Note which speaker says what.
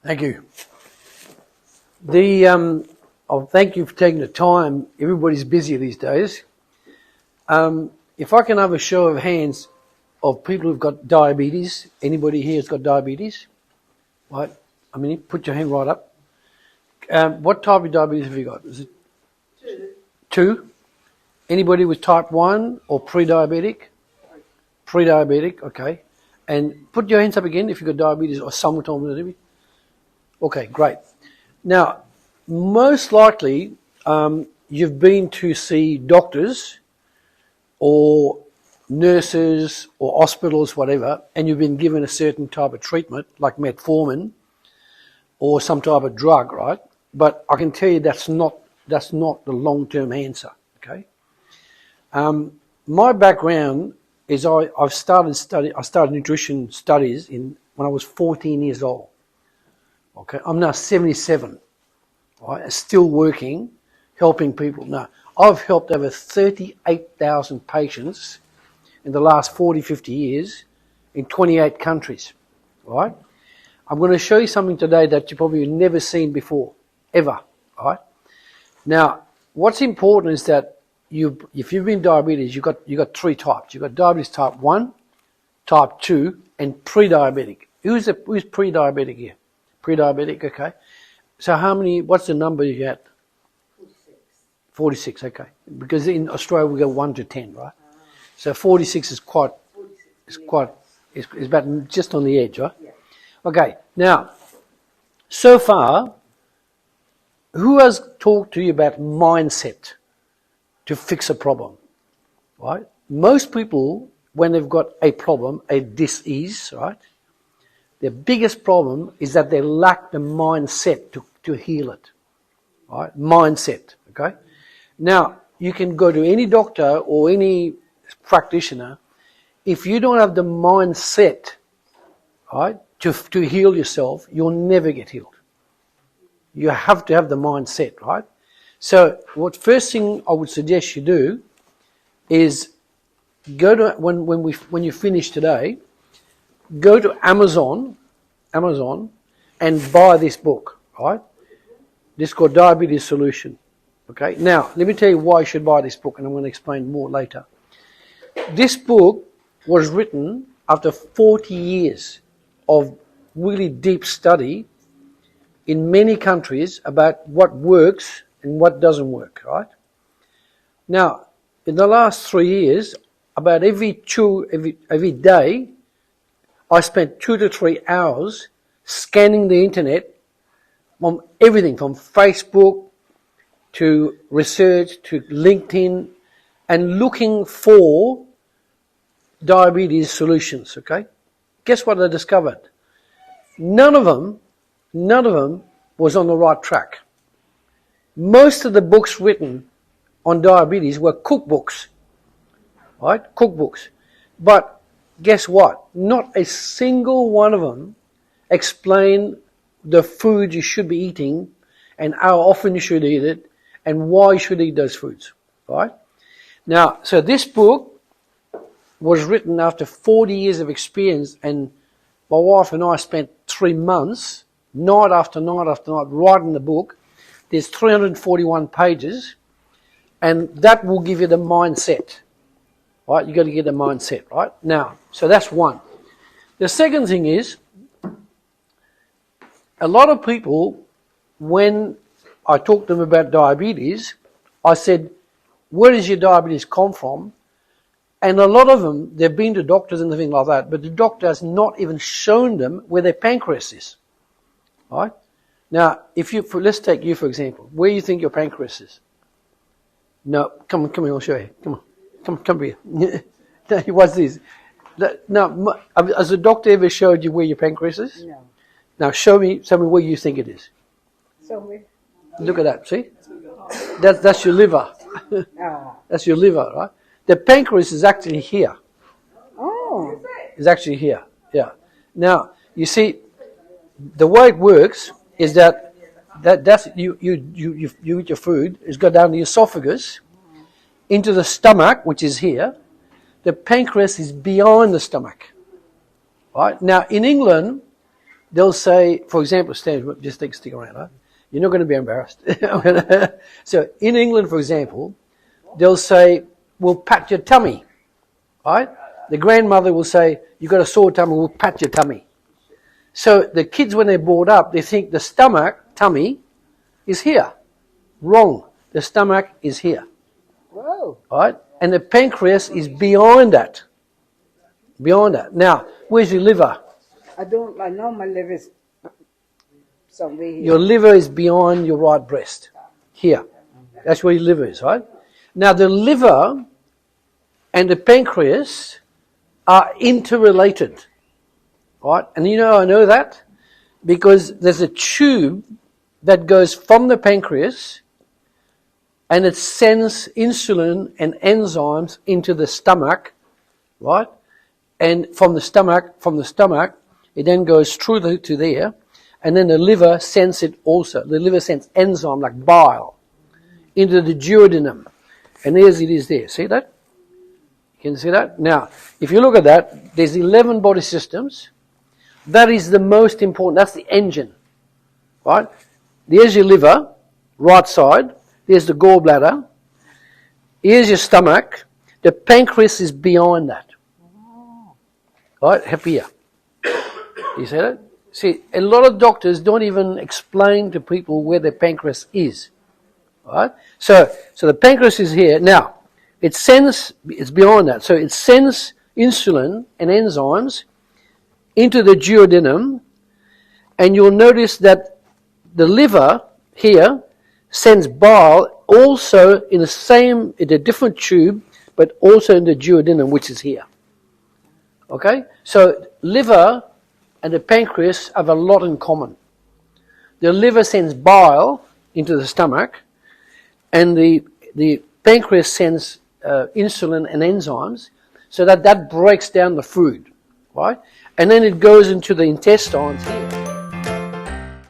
Speaker 1: Thank you. Thank you for taking the time. Everybody's busy these days. If I can have a show of hands of people who've got diabetes. Anybody here has got diabetes? Right? I mean, put your hand right up. What type of diabetes have you got? Is it two? Anybody with type 1 or pre-diabetic? Pre-diabetic, okay. And put your hands up again if you've got diabetes or some type of diabetes. Okay, great. Now, most likely, you've been to see doctors or nurses or hospitals, whatever, and you've been given a certain type of treatment, like metformin or some type of drug, right? But I can tell you that's not the long-term answer, okay? My background is I started nutrition studies when I was 14 years old. Okay, I'm now 77. Right, still working, helping people. Now, I've helped over 38,000 patients in the last 40, 50 years in 28 countries. Right? I'm going to show you something today that you probably never seen before, ever. Right? Now, what's important is that if you've been diabetes, you got three types. You've got diabetes type 1, type 2, and pre-diabetic. Who's pre-diabetic here? Pre-diabetic, okay. So what's the number you get? 46, okay. Because in Australia we go 1 to 10, right? So 46 is about just on the edge, right? Yeah. Okay, now, so far, who has talked to you about mindset to fix a problem, right? Most people, when they've got a problem, a disease, right? Their biggest problem is that they lack the mindset to heal it, right? Mindset, okay? Now, you can go to any doctor or any practitioner. If you don't have the mindset, right, to heal yourself, you'll never get healed. You have to have the mindset, right? So, first thing I would suggest you do is go to when you finish today. Go to Amazon, and buy this book, right? This is called Diabetes Solution. Okay. Now, let me tell you why you should buy this book, and I'm going to explain more later. This book was written after 40 years of really deep study in many countries about what works and what doesn't work, right? Now, in the last 3 years, about every day, I spent 2 to 3 hours scanning the internet from everything from Facebook to research to LinkedIn and looking for diabetes solutions, okay? Guess what I discovered? None of them was on the right track. Most of the books written on diabetes were cookbooks, right? Cookbooks. But guess what? Not a single one of them explain the food you should be eating and how often you should eat it and why you should eat those foods, right? Now, so this book was written after 40 years of experience, and my wife and I spent 3 months, night after night after night, writing the book. There's 341 pages, and that will give you the mindset. Right, you got to get the mindset, right? Now, so that's one. The second thing is, a lot of people, when I talk to them about diabetes, I said, where does your diabetes come from? And a lot of them, they've been to doctors and things like that, but the doctor has not even shown them where their pancreas is, right? Now, let's take you for example. Where do you think your pancreas is? No, come here, I'll show you. Come on. Come here. What's this? Now, has a doctor ever showed you where your pancreas is?
Speaker 2: No.
Speaker 1: Now, show me where you think it is. Look at that, see? That's your liver. That's your liver, right? The pancreas is actually here.
Speaker 2: Oh.
Speaker 1: It's actually here, yeah. Now, you see, the way it works is that's you eat your food, it's got down the esophagus, into the stomach, which is here. The pancreas is behind the stomach. Right? Now, in England, they'll say, for example, Stan, just stick around, huh? You're not going to be embarrassed. So in England, for example, they'll say, we'll pat your tummy, right? The grandmother will say, you've got a sore tummy, we'll pat your tummy. So the kids, when they're brought up, they think the stomach, tummy, is here. Wrong. The stomach is here.
Speaker 2: Whoa.
Speaker 1: Right? And the pancreas is behind that. Behind that. Now, where's your liver?
Speaker 2: I know my liver's somewhere here.
Speaker 1: Your liver is behind your right breast. Here. That's where your liver is, right? Now, the liver and the pancreas are interrelated. Right? And you know I know that because there's a tube that goes from the pancreas and it sends insulin and enzymes into the stomach, right? And from the stomach, it then goes through to there, and then the liver sends it also. The liver sends enzyme like bile into the duodenum, and there's it is there. See that? You can see that? Now, if you look at that, there's 11 body systems. That is the most important. That's the engine, right? There's your liver, right side. There's the gallbladder. Here's your stomach. The pancreas is behind that. Right? Up here. You see that? See, a lot of doctors don't even explain to people where the pancreas is. Right? So the pancreas is here. Now, it's behind that. So it sends insulin and enzymes into the duodenum, and you'll notice that the liver here sends bile also in a different tube, but also in the duodenum, which is here. Okay? So liver and the pancreas have a lot in common. The liver sends bile into the stomach, and the pancreas sends insulin and enzymes, so that breaks down the food, right? And then it goes into the intestines here.